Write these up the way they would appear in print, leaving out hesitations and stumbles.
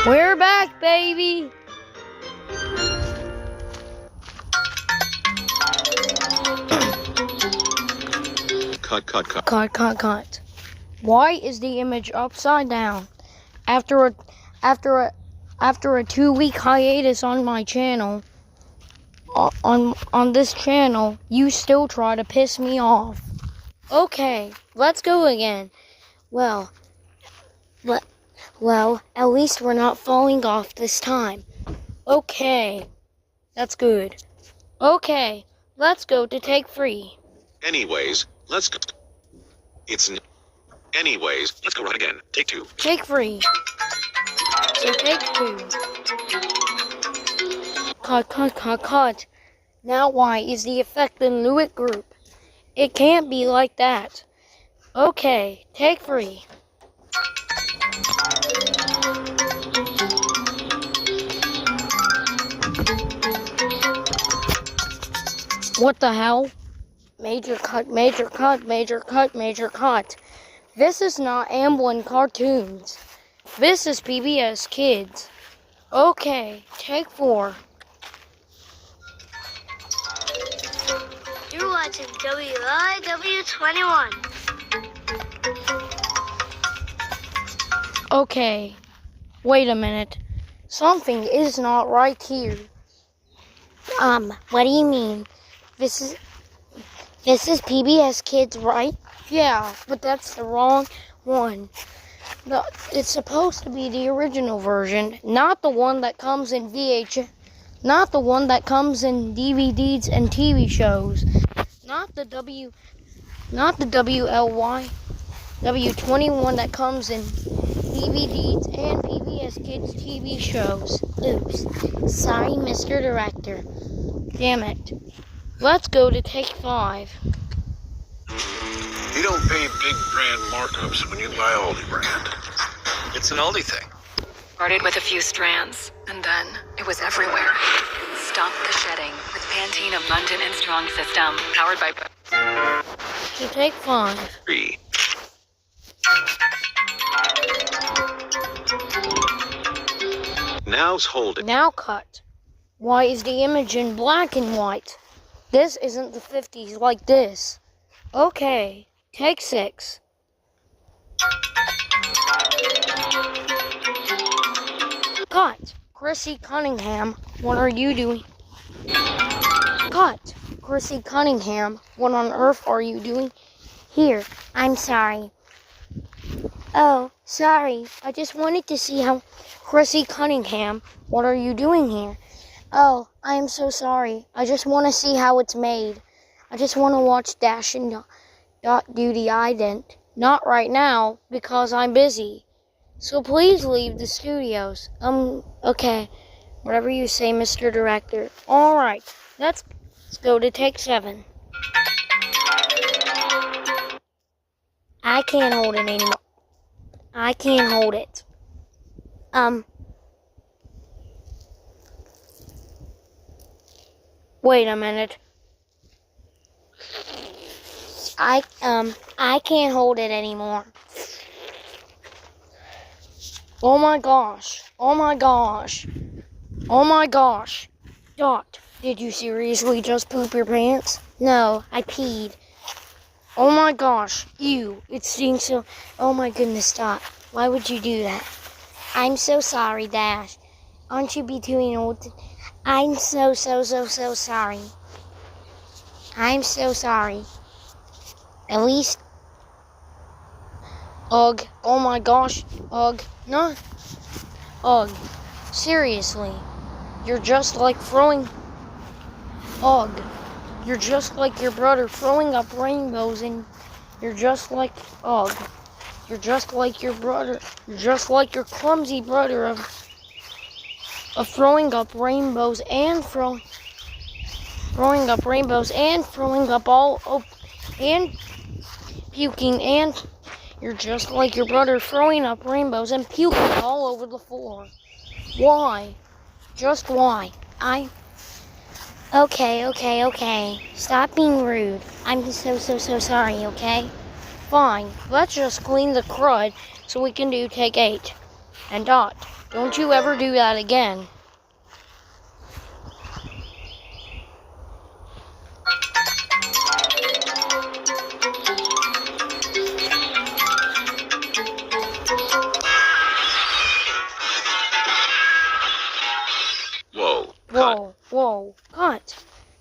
We're back, baby! Cut. Why is the image upside down? After a 2-week hiatus on my channel, on this channel, you still try to piss me off. Okay, let's go again. Well, at least we're not falling off this time. Okay, that's good. Okay, let's go to take 3. Anyways, let's go. Anyways, let's go right again. Take 2. Take 3. So take 2. Cut. Now why is the effect in Lewitt group? It can't be like that. Okay, take 3. What the hell? Major cut. This is not Amblin Cartoons. This is PBS Kids. Okay, take 4. You're watching WIW21. Okay, wait a minute. Something is not right here. What do you mean? This is PBS Kids, right? Yeah, but that's the wrong one. It's supposed to be the original version, not the one that comes in not the one that comes in DVDs and TV shows. Not the WLY W21 that comes in DVDs and PBS Kids TV shows. Oops. Sorry, Mr. Director. Damn it. Let's go to take 5. You don't pay big brand markups when you buy Aldi brand. It's an Aldi thing. Started with a few strands, and then it was everywhere. Stop the shedding with Pantene Abundant and Strong System, powered by... To take 5. 3. Now's hold it. Now cut. Why is the image in black and white? This isn't the 50s like this. Okay, take 6. Cut. Chrissy Cunningham, what are you doing? Cut. Chrissy Cunningham, what on earth are you doing here? I'm sorry. Oh, sorry. I just wanted to see how... Chrissy Cunningham, what are you doing here? Oh, I am so sorry. I just want to see how it's made. I just want to watch Dash and Dot Duty Ident. Not right now, because I'm busy. So please leave the studios. Okay. Whatever you say, Mr. Director. Alright, let's go to take 7. I can't hold it anymore. I can't hold it. Wait a minute. I can't hold it anymore. Oh my gosh. Dot, did you seriously just poop your pants? No, I peed. Oh my gosh, ew, it stinks so... Oh my goodness, Dot, why would you do that? I'm so sorry, Dash. Aren't you be doing old... I'm so sorry. I'm so sorry. At least... Ugh, oh my gosh, ugh, no. Ugh, seriously. You're just like throwing... Ugh, you're just like your brother throwing up rainbows and... You're just like... Ugh, you're just like your brother... You're just like your clumsy brother of throwing up rainbows and throwing up all... and puking and... You're just like your brother throwing up rainbows and puking all over the floor. Why? Just why? Okay. Stop being rude. I'm so sorry, okay? Fine. Let's just clean the crud so we can do take 8. And Dot, don't you ever do that again. Whoa. Whoa, cut.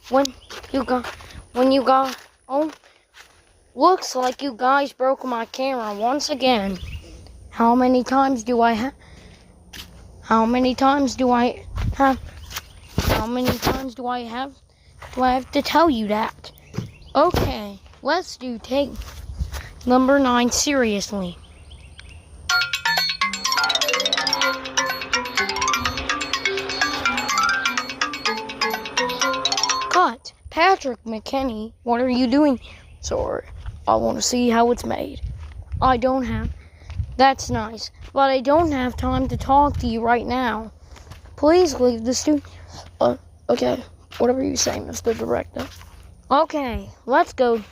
When you got, oh, looks like you guys broke my camera once again. How many times do I have to tell you that? Okay, let's take number 9 seriously. Cut. Patrick McKinney, what are you doing? Sorry, I want to see how it's made. That's nice, but I don't have time to talk to you right now. Please leave the studio. Okay, whatever you say, Mr. Director. Okay, let's go.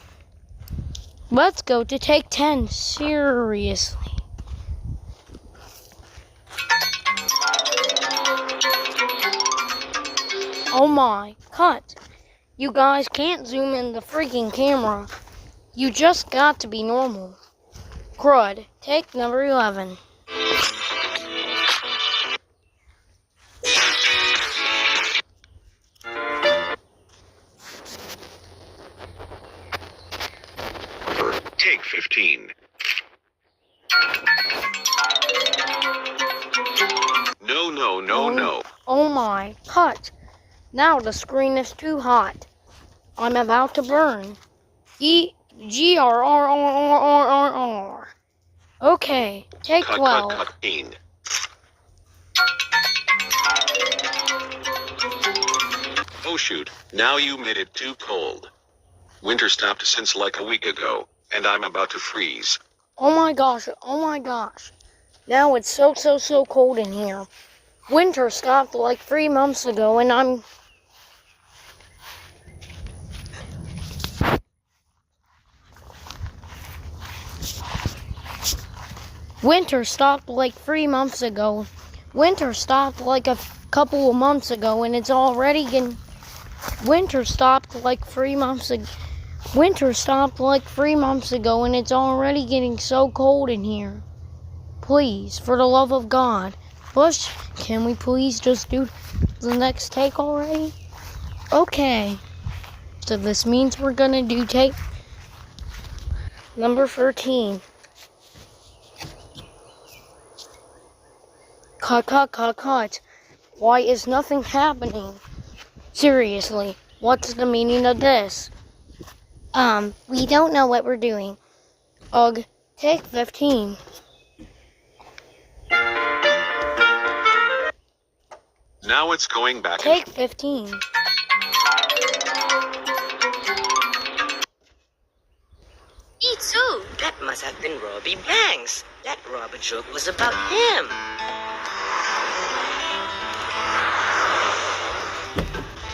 Let's go to take 10 seriously. Oh my, cut. You guys can't zoom in the freaking camera. You just got to be normal. Crud, take number 11. Take 15. No. Oh my, cut. Now the screen is too hot. I'm about to burn. Grrrr. Okay, take 12. Cut. Oh shoot, now you made it too cold. Winter stopped since like a week ago, and I'm about to freeze. Oh my gosh. Now it's so cold in here. Winter stopped like 3 months ago, and I'm... Winter stopped like 3 months ago. Winter stopped like a couple of months ago, and it's already getting... Winter stopped like 3 months ago. Winter stopped like 3 months ago, and it's already getting so cold in here. Please, for the love of God, can we please just do the next take already? Okay. So this means we're gonna do take number 13. Cut. Why is nothing happening? Seriously, what's the meaning of this? We don't know what we're doing. Ugh, take 15. Now it's going back. Take 15. Me too. That must have been Robbie Banks. That Robert joke was about him.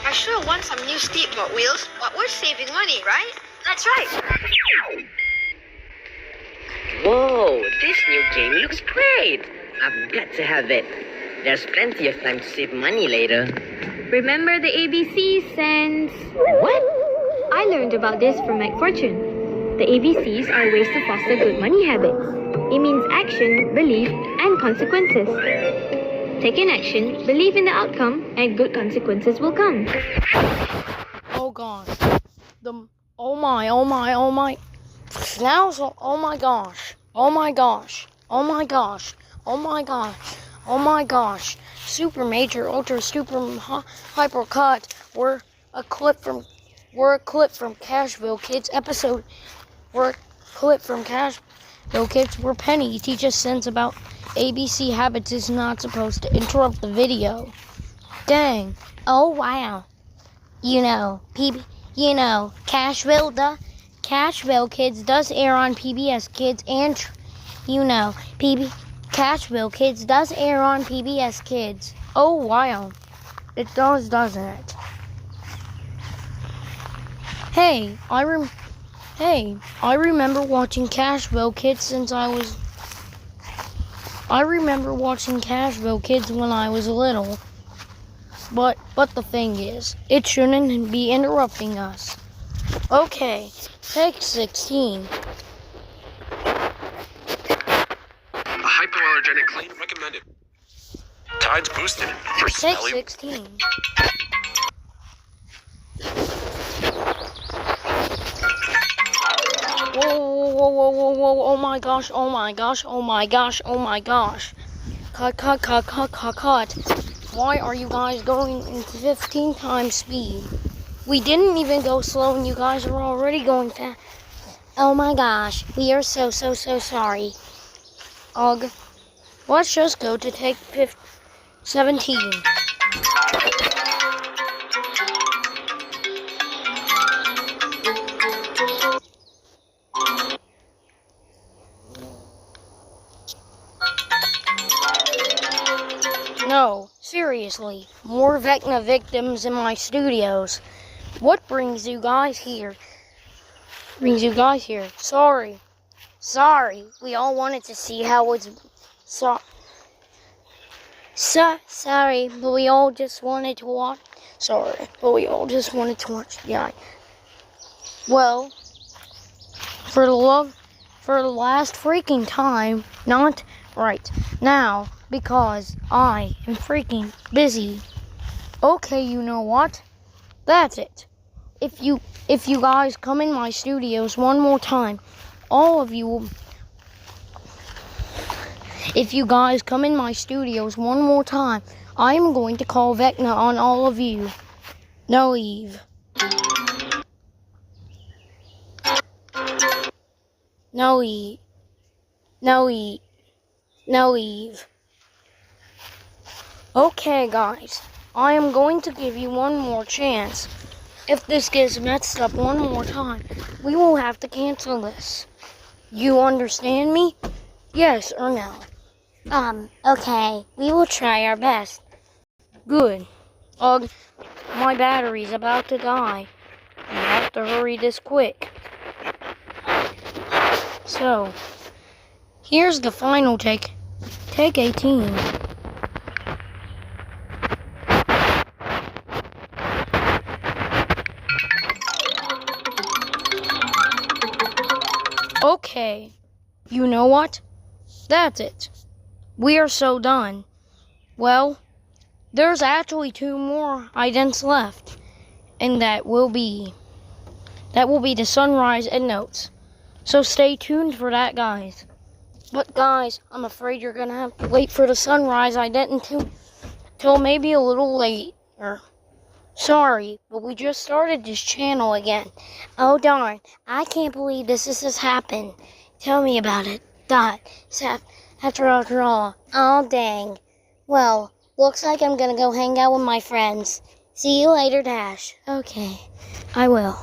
I sure want some new skateboard wheels, but we're saving money, right? That's right. Whoa, this new game looks great. I've got to have it. There's plenty of time to save money later. Remember the ABCs, Sans? What? I learned about this from McFortune. The ABCs are ways to foster good money habits. It means action, belief, and consequences. Take an action, believe in the outcome, and good consequences will come. Oh gosh. Oh my. Now, oh my gosh. Super major, ultra, super, hyper cut. We're a clip from Cashville Kids episode. We're a clip from Cashville Kids where Penny teaches Sense about ABC habits is not supposed to interrupt the video. Dang. Oh Wow. Cashville Kids does air on PBS Kids and, Cashville Kids does air on PBS Kids. Oh wow. It does, doesn't it? Hey, I remember watching Cashville Kids since I was I remember watching Cashville Kids when I was little. But the thing is, it shouldn't be interrupting us. Okay, take 16. A hypoallergenic clean recommended. Tides boosted for Take smelly. 16. Whoa, oh my gosh, oh my gosh, oh my gosh, oh my gosh. Cut. Why are you guys going into 15 times speed? We didn't even go slow and you guys are already going fast. Oh my gosh, we are so sorry. Ugh. Let's just go to take 17. No, seriously, more Vecna victims in my studios. What brings you guys here? Sorry, we all wanted to see how it's... Sorry, but we all just wanted to watch... Yeah. Well, for the last freaking time, not right now, because I am freaking busy. Okay, you know what? That's it. If you guys come in my studios one more time, all of you will... If you guys come in my studios one more time, I am going to call Vecna on all of you. No Eve. No Eve. No Eve. No Eve. Okay, guys. I am going to give you one more chance. If this gets messed up one more time, we will have to cancel this. You understand me? Yes or no? Okay. We will try our best. Good. My battery's about to die. I have to hurry this quick. So, here's the final take. Take 18. Okay, you know what? That's it. We are so done. Well, there's actually 2 more idents left, and that will be the sunrise and notes. So stay tuned for that, guys. But guys, I'm afraid you're gonna have to wait for the sunrise ident until maybe a little later. Sorry, but we just started this channel again. Oh darn, I can't believe this has happened. Tell me about it. After all. Oh dang. Well, looks like I'm gonna go hang out with my friends. See you later, Dash. Okay, I will.